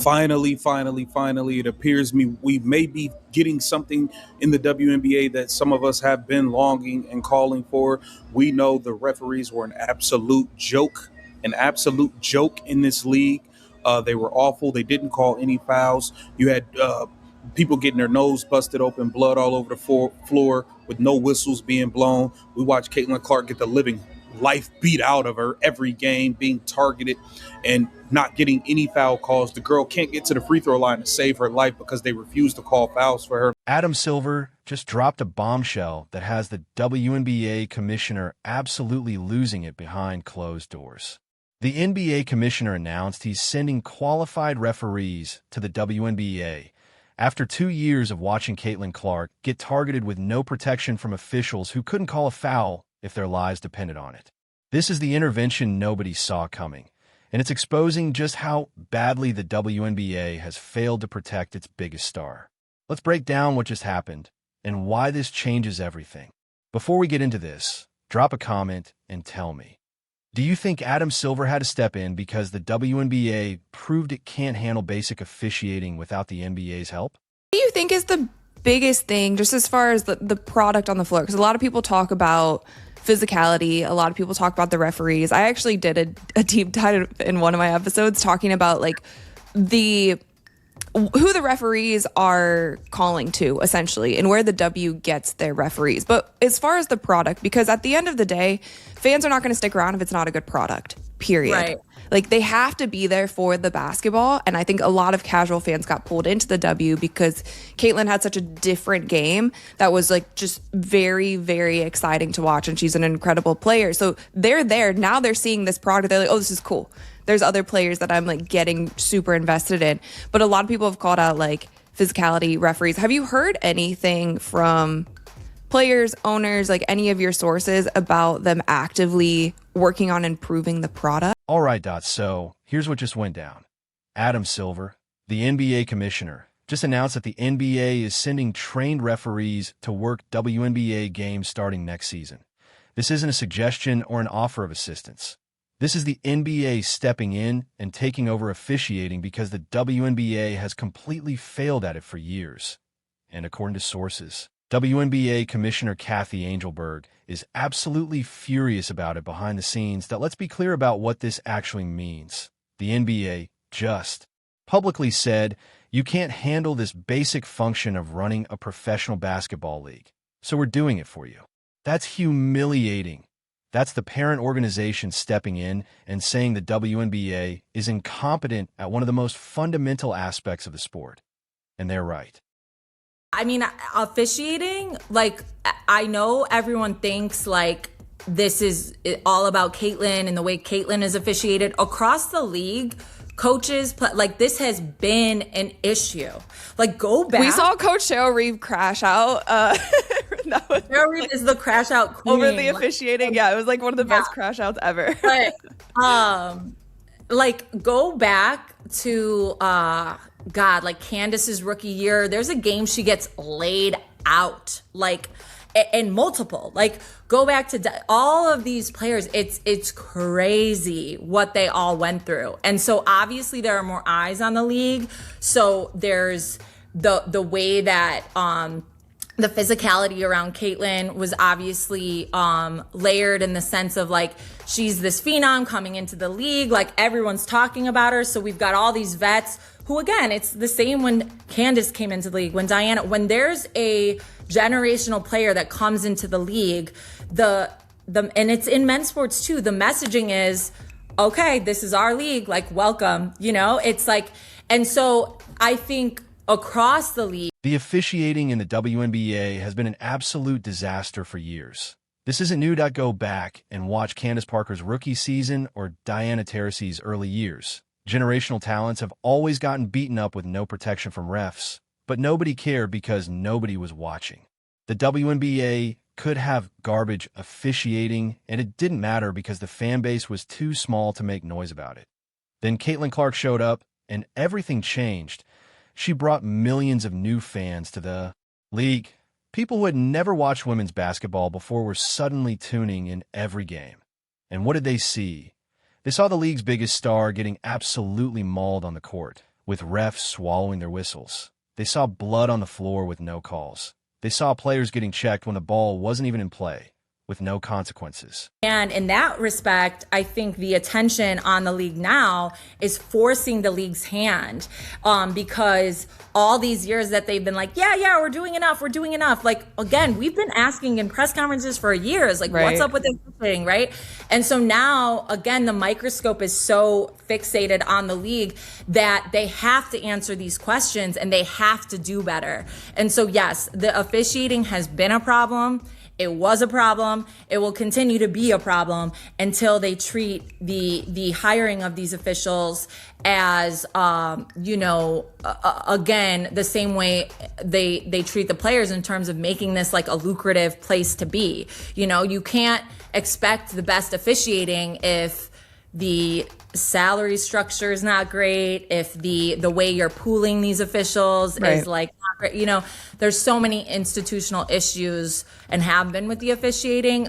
Finally, it appears we may be getting something in the WNBA that some of us have been longing and calling for. We know the referees were an absolute joke in this league. They were awful. They didn't call any fouls. You had people getting their nose busted open, blood all over the floor with no whistles being blown. We watched Caitlin Clark get the living life beat out of her every game, being targeted and not getting any foul calls. The girl can't get to the free throw line to save her life because they refuse to call fouls for her. Adam Silver just dropped a bombshell that has the WNBA commissioner absolutely losing it behind closed doors. The NBA commissioner announced he's sending qualified referees to the WNBA after 2 years of watching Caitlin Clark get targeted with no protection from officials who couldn't call a foul if their lives depended on it. This is the intervention nobody saw coming, and it's exposing just how badly the WNBA has failed to protect its biggest star. Let's break down what just happened and why this changes everything. Before we get into this, drop a comment and tell me, do you think Adam Silver had to step in because the WNBA proved it can't handle basic officiating without the NBA's help? What do you think is the biggest thing just as far as the product on the floor? Because a lot of people talk about physicality. A lot of people talk about the referees. I actually did a deep dive in one of my episodes talking about like who the referees are calling to essentially and where the W gets their referees. But as far as the product, because at the end of the day, fans are not going to stick around if it's not a good product, period. Right. Like they have to be there for the basketball. And I think a lot of casual fans got pulled into the W because Caitlin had such a different game that was like just very, very exciting to watch. And she's an incredible player. So they're there. Now they're seeing this product. They're like, oh, this is cool. There's other players that I'm like getting super invested in. But a lot of people have called out like physicality, referees. Have you heard anything from players, owners, like any of your sources about them actively working on improving the product? All right, Dot. So here's what just went down. Adam Silver, the NBA commissioner, just announced that the NBA is sending trained referees to work WNBA games starting next season. This isn't a suggestion or an offer of assistance. This is the NBA stepping in and taking over officiating because the WNBA has completely failed at it for years. And according to sources, WNBA Commissioner Kathy Angelberg is absolutely furious about it behind the scenes. That let's be clear about what this actually means. The NBA just publicly said, you can't handle this basic function of running a professional basketball league, so we're doing it for you. That's humiliating. That's the parent organization stepping in and saying the WNBA is incompetent at one of the most fundamental aspects of the sport. And they're right. I mean, officiating, like, I know everyone thinks, like, this is all about Caitlin and the way Caitlin is officiated. Across the league, coaches, like, this has been an issue. Like, go back. We saw Coach Cheryl Reeve crash out. Cheryl Reeve is the crash out queen. Over the officiating. Yeah, it was like one of the best crash outs ever. But, like, go back to, God, like Candace's rookie year. There's a game she gets laid out, like, and multiple. Like, go back to all of these players. It's crazy what they all went through. And so obviously there are more eyes on the league. So there's the way that the physicality around Caitlin was obviously layered in the sense of like, she's this phenom coming into the league, like everyone's talking about her. So we've got all these vets who, again, it's the same when Candace came into the league, when Diana, when there's a generational player that comes into the league, and it's in men's sports too, the messaging is, okay, this is our league, like, welcome, you know, it's like, and so I think across the league, the officiating in the WNBA has been an absolute disaster for years. This isn't new. Go back and watch Candace Parker's rookie season or Diana Taurasi's early years. Generational talents have always gotten beaten up with no protection from refs, but nobody cared because nobody was watching. The WNBA could have garbage officiating, and it didn't matter because the fan base was too small to make noise about it. Then Caitlin Clark showed up, and everything changed. She brought millions of new fans to the league. People who had never watched women's basketball before were suddenly tuning in every game. And what did they see? They saw the league's biggest star getting absolutely mauled on the court, with refs swallowing their whistles. They saw blood on the floor with no calls. They saw players getting checked when the ball wasn't even in play, with no consequences. And in that respect, I think the attention on the league now is forcing the league's hand, because all these years that they've been like, yeah, we're doing enough. Like, again, we've been asking in press conferences for years, like, right. What's up with this thing, right? And so now, again, the microscope is so fixated on the league that they have to answer these questions and they have to do better. And so, yes, the officiating has been a problem. It was a problem. It will continue to be a problem until they treat the hiring of these officials as, again, the same way they treat the players in terms of making this like a lucrative place to be. You know, you can't expect the best officiating if the salary structure is not great, if the way you're pooling these officials is like not great. You know, there's so many institutional issues and have been with the officiating.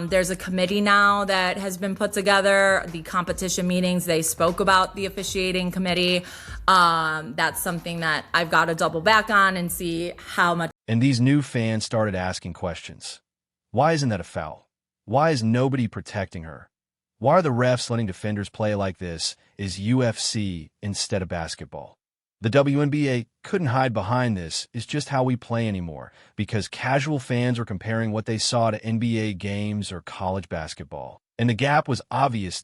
There's a committee now that has been put together. The competition meetings, they spoke about the officiating committee. That's something that I've got to double back on and see how much. And these new fans started asking questions. Why isn't that a foul? Why is nobody protecting her? Why are the refs letting defenders play like this? Is UFC instead of basketball? The WNBA couldn't hide behind this. It's just how we play anymore, because casual fans were comparing what they saw to NBA games or college basketball. And the gap was obvious.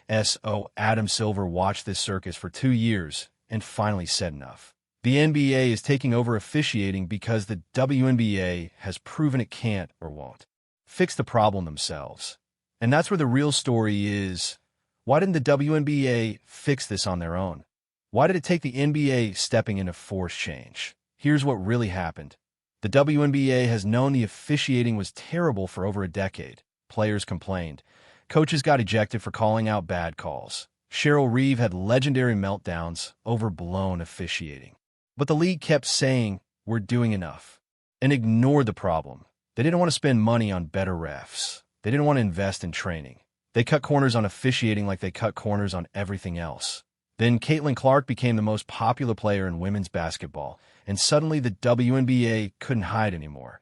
Adam Silver watched this circus for 2 years and finally said enough. The NBA is taking over officiating because the WNBA has proven it can't or won't fix the problem themselves. And that's where the real story is. Why didn't the WNBA fix this on their own? Why did it take the NBA stepping in to force change? Here's what really happened. The WNBA has known the officiating was terrible for over a decade. Players complained. Coaches got ejected for calling out bad calls. Cheryl Reeve had legendary meltdowns over blown officiating. But the league kept saying, we're doing enough, and ignored the problem. They didn't want to spend money on better refs. They didn't want to invest in training. They cut corners on officiating like they cut corners on everything else. Then Caitlin Clark became the most popular player in women's basketball, and suddenly the WNBA couldn't hide anymore.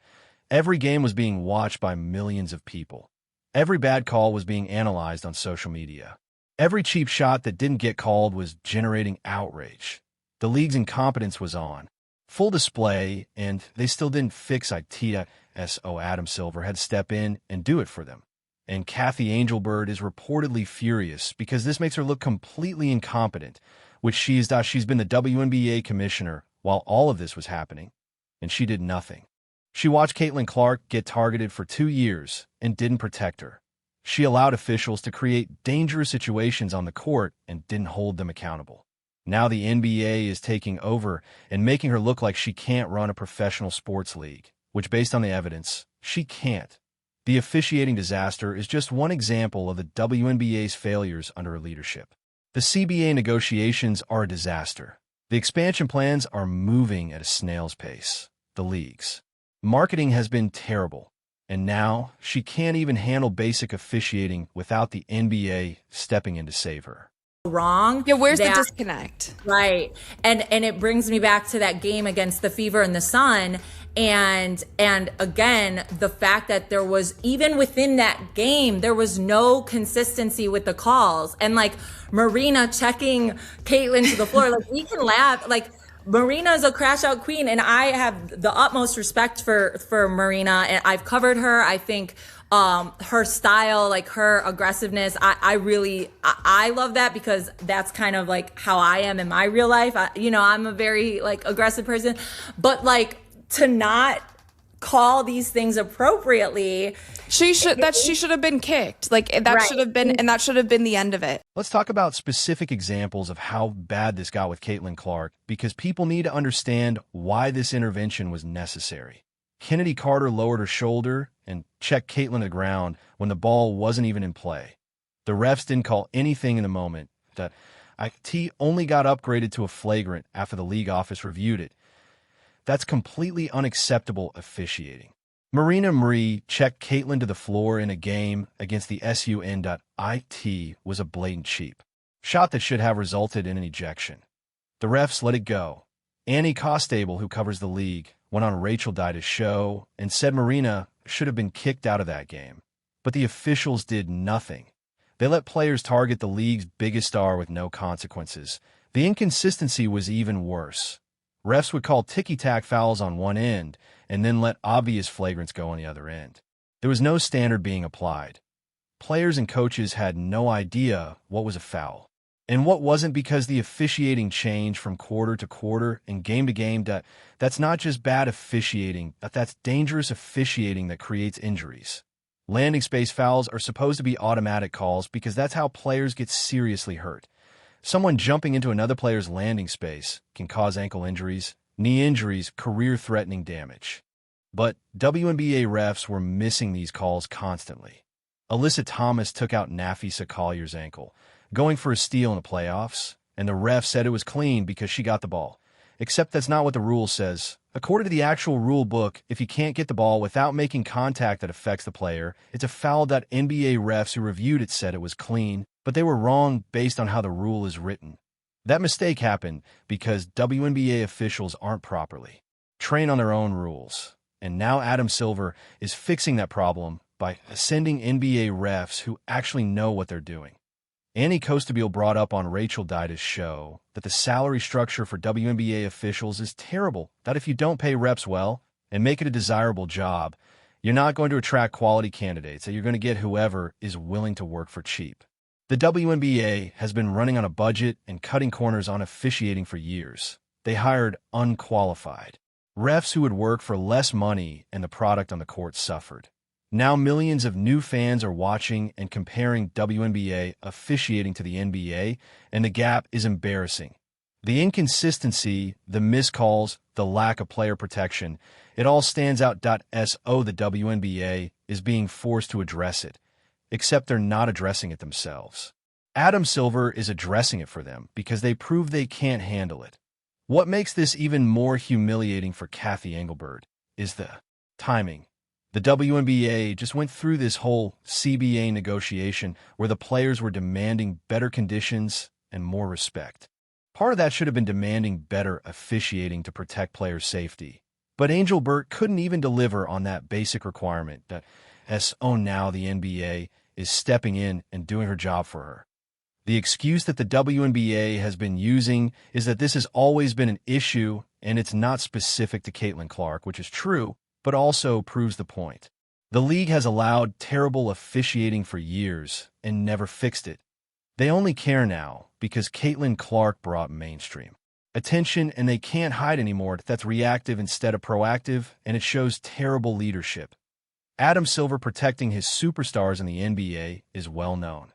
Every game was being watched by millions of people. Every bad call was being analyzed on social media. Every cheap shot that didn't get called was generating outrage. The league's incompetence was on full display, and they still didn't fix it. Adam Silver had to step in and do it for them. And Kathy Angelbird is reportedly furious because this makes her look completely incompetent, which she's been the WNBA commissioner while all of this was happening, and she did nothing. She watched Caitlin Clark get targeted for 2 years and didn't protect her. She allowed officials to create dangerous situations on the court and didn't hold them accountable. Now the NBA is taking over and making her look like she can't run a professional sports league, which, based on the evidence, she can't. The officiating disaster is just one example of the WNBA's failures under her leadership. The CBA negotiations are a disaster. The expansion plans are moving at a snail's pace. The leagues. Marketing has been terrible, and now she can't even handle basic officiating without the NBA stepping in to save her. Wrong. Yeah, where's the disconnect? Right. And it brings me back to that game against the Fever and the Sun. And again, the fact that there was, even within that game, there was no consistency with the calls. And like Marina checking Caitlin to the floor, like we can laugh, like Marina is a crash out queen, and I have the utmost respect for Marina, and I've covered her. I think her style, like her aggressiveness, I love that, because that's kind of like how I am in my real life. I'm a very like aggressive person, but like to not call these things appropriately, she should have been kicked. Like that right. should have been, and that should have been the end of it. Let's talk about specific examples of how bad this got with Caitlin Clark, because people need to understand why this intervention was necessary. Kennedy Carter lowered her shoulder and checked Caitlin to the ground when the ball wasn't even in play. The refs didn't call anything in the moment. That IT only got upgraded to a flagrant after the league office reviewed it. That's completely unacceptable officiating. Marina Marie checked Caitlin to the floor in a game against the SUN. IT was a blatant cheap shot that should have resulted in an ejection. The refs let it go. Annie Costable, who covers the league, went on Rachel Dida's show and said Marina should have been kicked out of that game. But the officials did nothing. They let players target the league's biggest star with no consequences. The inconsistency was even worse. Refs would call ticky-tack fouls on one end and then let obvious flagrants go on the other end. There was no standard being applied. Players and coaches had no idea what was a foul and what wasn't, because the officiating changed from quarter to quarter and game to game. That's not just bad officiating, that's dangerous officiating that creates injuries. Landing space fouls are supposed to be automatic calls because that's how players get seriously hurt. Someone jumping into another player's landing space can cause ankle injuries, knee injuries, career-threatening damage. But WNBA refs were missing these calls constantly. Alyssa Thomas took out Nafisa Collier's ankle, going for a steal in the playoffs, and the ref said it was clean because she got the ball. Except that's not what the rule says. According to the actual rule book, if you can't get the ball without making contact that affects the player, it's a foul. NBA refs who reviewed it said it was clean, but they were wrong based on how the rule is written. That mistake happened because WNBA officials aren't properly trained on their own rules. And now Adam Silver is fixing that problem by sending NBA refs who actually know what they're doing. Annie Costabile brought up on Rachel Dida's show that the salary structure for WNBA officials is terrible, that if you don't pay reps well and make it a desirable job, you're not going to attract quality candidates, that you're going to get whoever is willing to work for cheap. The WNBA has been running on a budget and cutting corners on officiating for years. They hired unqualified refs who would work for less money, and the product on the court suffered. Now millions of new fans are watching and comparing WNBA officiating to the NBA, and the gap is embarrassing. The inconsistency, the miscalls, the lack of player protection, it all stands out. So the WNBA is being forced to address it, except they're not addressing it themselves. Adam Silver is addressing it for them because they prove they can't handle it. What makes this even more humiliating for Cathy Engelbert is the timing. The WNBA just went through this whole CBA negotiation where the players were demanding better conditions and more respect. Part of that should have been demanding better officiating to protect players' safety. But Engelbert couldn't even deliver on that basic requirement. Now the NBA is stepping in and doing her job for her. The excuse that the WNBA has been using is that this has always been an issue and it's not specific to Caitlin Clark, which is true, but also proves the point. The league has allowed terrible officiating for years and never fixed it. They only care now because Caitlin Clark brought mainstream attention, and they can't hide anymore. That's reactive instead of proactive, and it shows terrible leadership. Adam Silver protecting his superstars in the NBA is well known.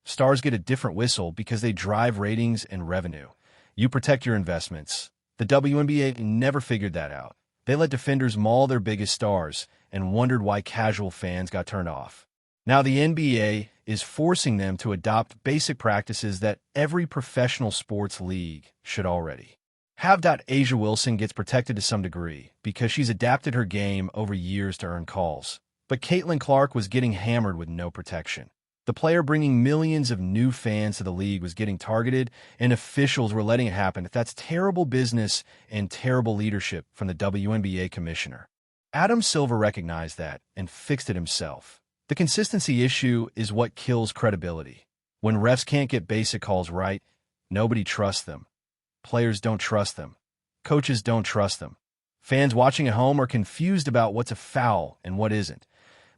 Stars get a different whistle because they drive ratings and revenue. You protect your investments. The WNBA never figured that out. They let defenders maul their biggest stars and wondered why casual fans got turned off. Now the NBA is forcing them to adopt basic practices that every professional sports league should already have. Asia Wilson gets protected to some degree because she's adapted her game over years to earn calls. But Caitlin Clark was getting hammered with no protection. The player bringing millions of new fans to the league was getting targeted, and officials were letting it happen. That's terrible business and terrible leadership from the WNBA commissioner. Adam Silver recognized that and fixed it himself. The consistency issue is what kills credibility. When refs can't get basic calls right, nobody trusts them. Players don't trust them. Coaches don't trust them. Fans watching at home are confused about what's a foul and what isn't.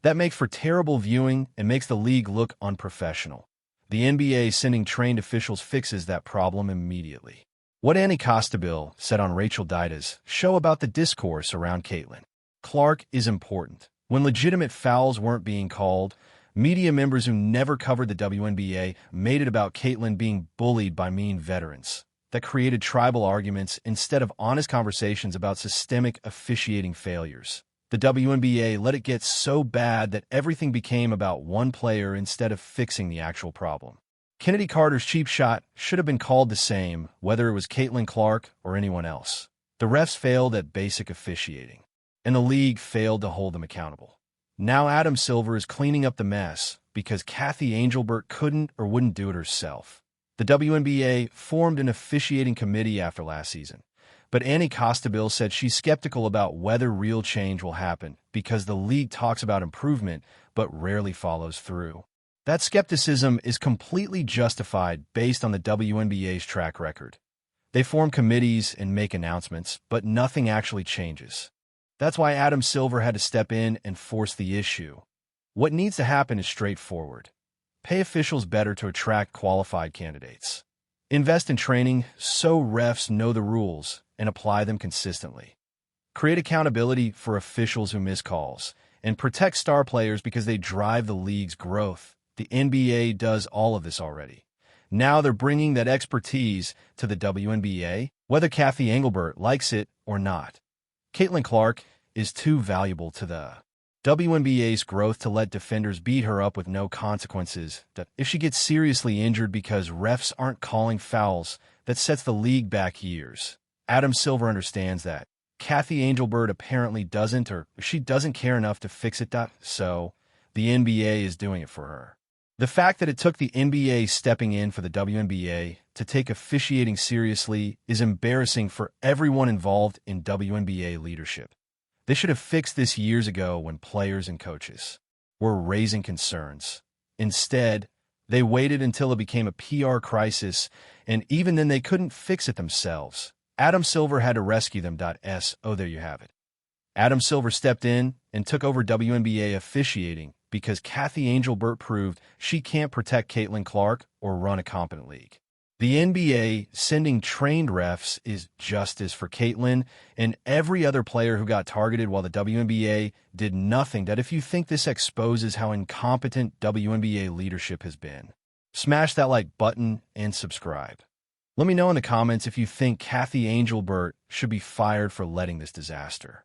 That makes for terrible viewing and makes the league look unprofessional. The NBA sending trained officials fixes that problem immediately. What Annie Costabile said on Rachel Dida's show about the discourse around Caitlin Clark is important. When legitimate fouls weren't being called, media members who never covered the WNBA made it about Caitlin being bullied by mean veterans. That created tribal arguments instead of honest conversations about systemic officiating failures. The WNBA let it get so bad that everything became about one player instead of fixing the actual problem. Kennedy Carter's cheap shot should have been called the same, whether it was Caitlin Clark or anyone else. The refs failed at basic officiating, and the league failed to hold them accountable. Now Adam Silver is cleaning up the mess because Cathy Engelbert couldn't or wouldn't do it herself. The The WNBA formed an officiating committee after last season, but Annie Costabile said she's skeptical about whether real change will happen because the league talks about improvement but rarely follows through. That skepticism is completely justified based on the WNBA's track record. They form committees and make announcements, but nothing actually changes. That's why Adam Silver had to step in and force the issue. What needs to happen is straightforward. Pay officials better to attract qualified candidates. Invest in training so refs know the rules and apply them consistently. Create accountability for officials who miss calls, and protect star players because they drive the league's growth. The NBA does all of this already. Now they're bringing that expertise to the WNBA, whether Kathy Engelbert likes it or not. Caitlin Clark is too valuable to the WNBA's growth to let defenders beat her up with no consequences. If she gets seriously injured because refs aren't calling fouls, that sets the league back years. Adam Silver understands that. Kathy Engelbert apparently doesn't, or she doesn't care enough to fix it. So the NBA is doing it for her. The fact that it took the NBA stepping in for the WNBA to take officiating seriously is embarrassing for everyone involved in WNBA leadership. They should have fixed this years ago when players and coaches were raising concerns. Instead, they waited until it became a PR crisis, and even then they couldn't fix it themselves. Adam Silver had to rescue them. So there you have it. Adam Silver stepped in and took over WNBA officiating because Kathy Engelbert proved she can't protect Caitlin Clark or run a competent league. The NBA sending trained refs is justice for Caitlin and every other player who got targeted while the WNBA did nothing. That if you think this exposes how incompetent WNBA leadership has been, smash that like button and subscribe. Let me know in the comments if you think Kathy Engelbert should be fired for letting this disaster.